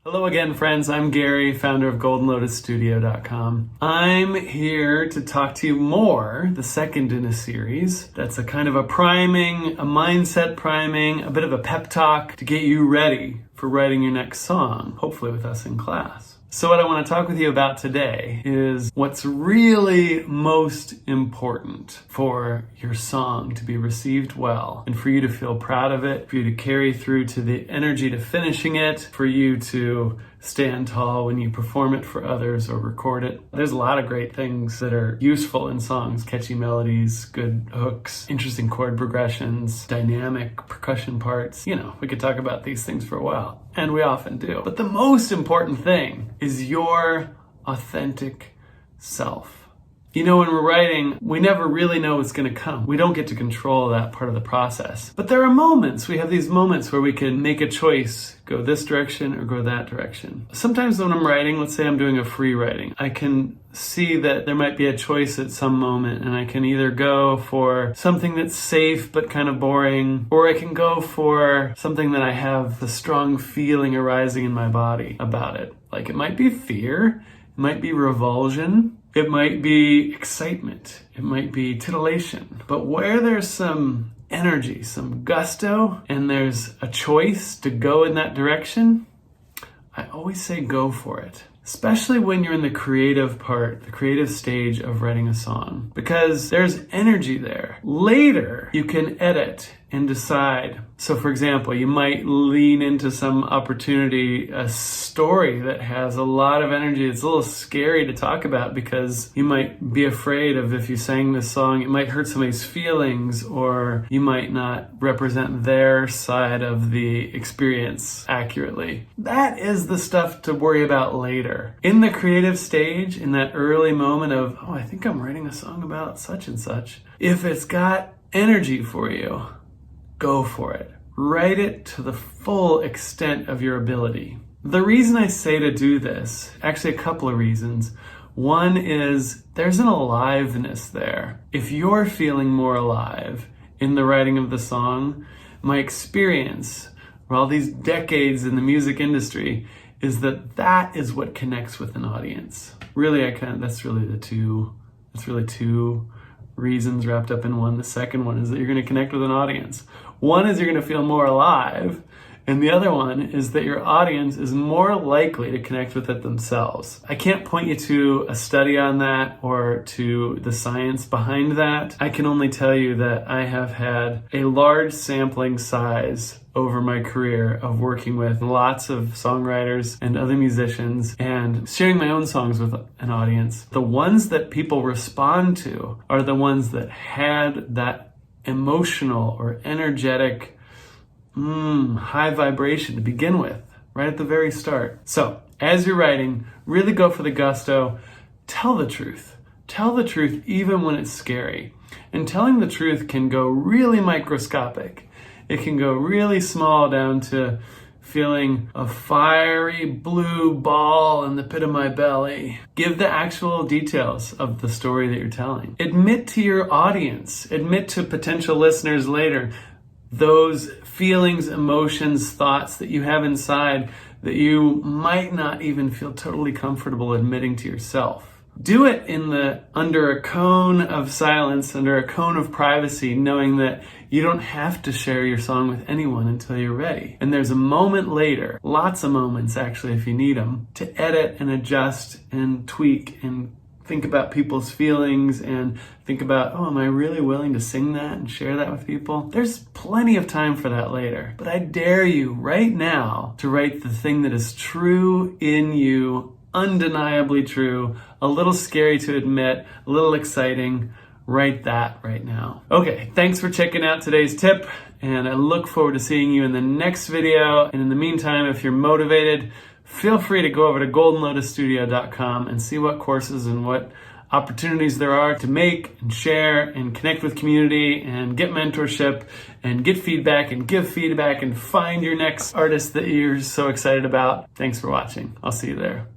Hello again, friends. I'm Gary, founder of GoldenLotusStudio.com. I'm here to talk to you more, the second in a series. That's a kind of a priming, a mindset priming, a bit of a pep talk to get you ready for writing your next song, hopefully with us in class. So what I want to talk with you about today is what's really most important for your song to be received well and for you to feel proud of it, for you to carry through to the energy to finishing it, for you to stand tall when you perform it for others or record it. There's a lot of great things that are useful in songs: catchy melodies, good hooks, interesting chord progressions, dynamic percussion parts. You know, we could talk about these things for a while, and we often do. But the most important thing is your authentic self. You know, when we're writing, we never really know what's going to come. We don't get to control that part of the process. But there are moments, we have these moments where we can make a choice, go this direction or go that direction. Sometimes when I'm writing, let's say I'm doing a free writing, I can see that there might be a choice at some moment, and I can either go for something that's safe but kind of boring, or I can go for something that I have the strong feeling arising in my body about it. Like, it might be fear, it might be revulsion, it might be excitement, it might be titillation. But where there's some energy, some gusto, and there's a choice to go in that direction, I always say go for it. Especially when you're in the creative part, the creative stage of writing a song, because there's energy there. Later, you can edit and decide. So for example, you might lean into some opportunity, a story that has a lot of energy. It's a little scary to talk about because you might be afraid of, if you sang this song, it might hurt somebody's feelings, or you might not represent their side of the experience accurately. That is the stuff to worry about later. In the creative stage, in that early moment of, oh, I think I'm writing a song about such and such, if it's got energy for you, go for it. Write it to the full extent of your ability. The reason I say to do this, actually a couple of reasons. One is there's an aliveness there. If you're feeling more alive in the writing of the song, my experience for all these decades in the music industry is that that is what connects with an audience. Really, that's really two reasons wrapped up in one. The second one is that you're going to connect with an audience. One is you're going to feel more alive, and the other one is that your audience is more likely to connect with it themselves. I can't point you to a study on that or to the science behind that. I can only tell you that I have had a large sampling size over my career of working with lots of songwriters and other musicians and sharing my own songs with an audience. The ones that people respond to are the ones that had that emotional or energetic high vibration to begin with, right at the very start. So as you're writing, really go for the gusto. Tell the truth. Tell the truth even when it's scary. And telling the truth can go really microscopic. It can go really small, down to feeling a fiery blue ball in the pit of my belly. Give the actual details of the story that you're telling. Admit to your audience, admit to potential listeners later, those feelings, emotions, thoughts that you have inside that you might not even feel totally comfortable admitting to yourself. Do it under a cone of silence, under a cone of privacy, knowing that you don't have to share your song with anyone until you're ready. And there's a moment later, lots of moments actually if you need them, to edit and adjust and tweak and think about people's feelings and think about, oh, am I really willing to sing that and share that with people? There's plenty of time for that later. But I dare you right now to write the thing that is true in you, undeniably true, a little scary to admit, a little exciting. Write that right now. Okay, thanks for checking out today's tip, and I look forward to seeing you in the next video. And in the meantime, if you're motivated, feel free to go over to GoldenLotusStudio.com and see what courses and what opportunities there are to make and share and connect with community and get mentorship and get feedback and give feedback and find your next artist that you're so excited about. Thanks for watching. I'll see you there.